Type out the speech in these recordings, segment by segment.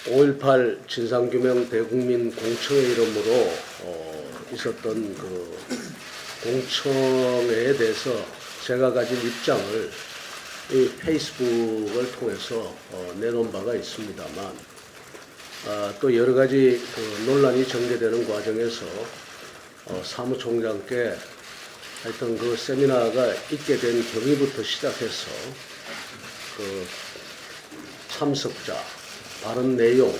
5.18 진상규명 대국민 공청회 이름으로 있었던 그 공청회에 대해서 제가 가진 입장을 이 페이스북을 통해서 내놓은 바가 있습니다만, 또 여러 가지 그 논란이 전개되는 과정에서 사무총장께 하여튼 그 세미나가 있게 된 경위부터 시작해서 그 참석자, 발언 내용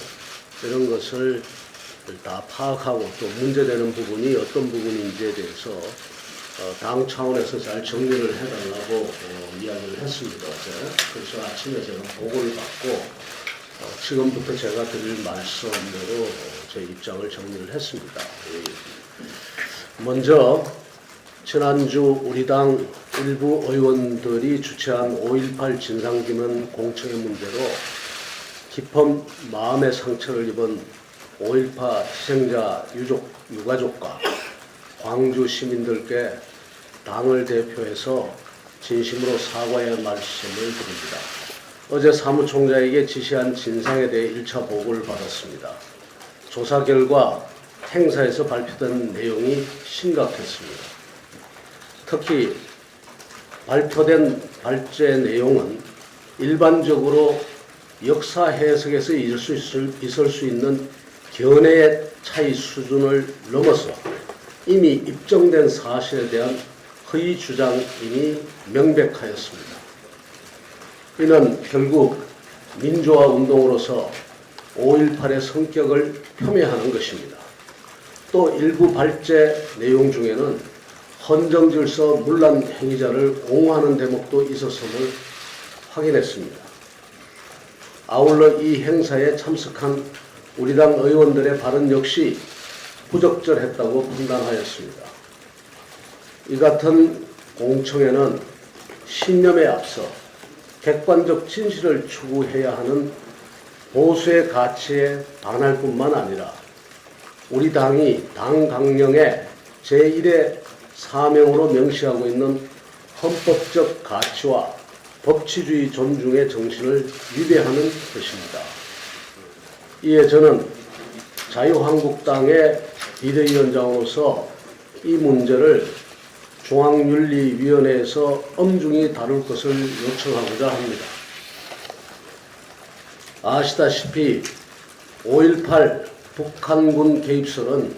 이런 것을 다 파악하고 또 문제되는 부분이 어떤 부분인지에 대해서 당 차원에서 잘 정리를 해달라고 이야기를 했습니다. 그래서 아침에 제가 보고를 받고 지금부터 제가 드릴 말씀대로 제 입장을 정리를 했습니다. 먼저 지난주 우리 당 일부 의원들이 주최한 5.18 진상규명 공청회 문제로 깊은 마음의 상처를 입은 5.18 희생자 유가족과 광주 시민들께 당을 대표해서 진심으로 사과의 말씀을 드립니다. 어제 사무총장에게 지시한 진상에 대해 1차 보고를 받았습니다. 조사 결과 행사에서 발표된 내용이 심각했습니다. 특히 발표된 발제 내용은 일반적으로 역사 해석에서 있을 수 있는 견해의 차이 수준을 넘어서 이미 입증된 사실에 대한 허위 주장임이 명백하였습니다. 이는 결국 민주화 운동으로서 5.18의 성격을 폄훼하는 것입니다. 또 일부 발제 내용 중에는 헌정질서 문란 행위자를 옹호하는 대목도 있었음을 확인했습니다. 아울러 이 행사에 참석한 우리 당 의원들의 발언 역시 부적절했다고 판단하였습니다. 이 같은 공청회는 신념에 앞서 객관적 진실을 추구해야 하는 보수의 가치에 반할 뿐만 아니라 우리 당이 당 강령의 제1의 사명으로 명시하고 있는 헌법적 가치와 법치주의 존중의 정신을 위배하는 것입니다. 이에 저는 자유한국당의 비대위원장으로서 이 문제를 중앙윤리위원회에서 엄중히 다룰 것을 요청하고자 합니다. 아시다시피 5.18 북한군 개입설은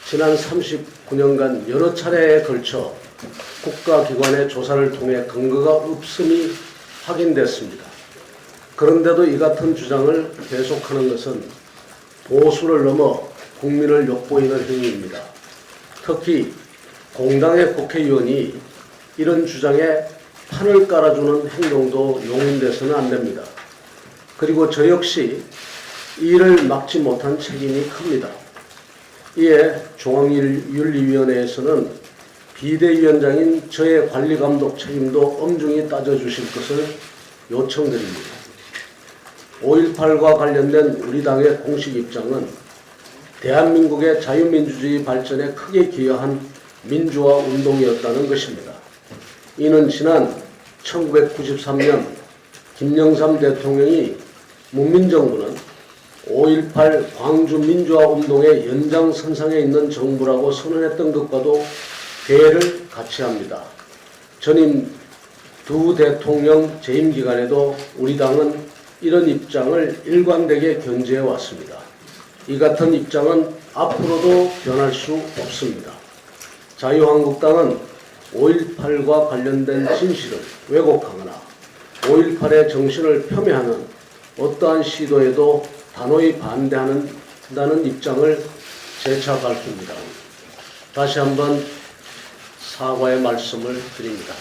지난 39년간 여러 차례에 걸쳐 국가기관의 조사를 통해 근거가 없음이 확인됐습니다. 그런데도 이 같은 주장을 계속하는 것은 보수를 넘어 국민을 욕보이는 행위입니다. 특히 공당의 국회의원이 이런 주장에 판을 깔아주는 행동도 용인돼서는 안 됩니다. 그리고 저 역시 이를 막지 못한 책임이 큽니다. 이에 중앙윤리위원회에서는 비대위원장인 저의 관리감독 책임도 엄중히 따져주실 것을 요청드립니다. 5.18과 관련된 우리 당의 공식 입장은 대한민국의 자유민주주의 발전에 크게 기여한 민주화 운동이었다는 것입니다. 이는 지난 1993년 김영삼 대통령이 문민정부는 5.18 광주 민주화 운동의 연장선상에 있는 정부라고 선언했던 것과도 괴를 같이 합니다. 전임 두 대통령 재임 기간에도 우리 당은 이런 입장을 일관되게 견지해 왔습니다. 이 같은 입장은 앞으로도 변할 수 없습니다. 자유한국당은 5.18과 관련된 진실을 왜곡하거나 5.18의 정신을 폄훼하는 어떠한 시도에도 단호히 반대한다는 입장을 재차 밝힙니다. 다시 한번 사과의 말씀을 드립니다.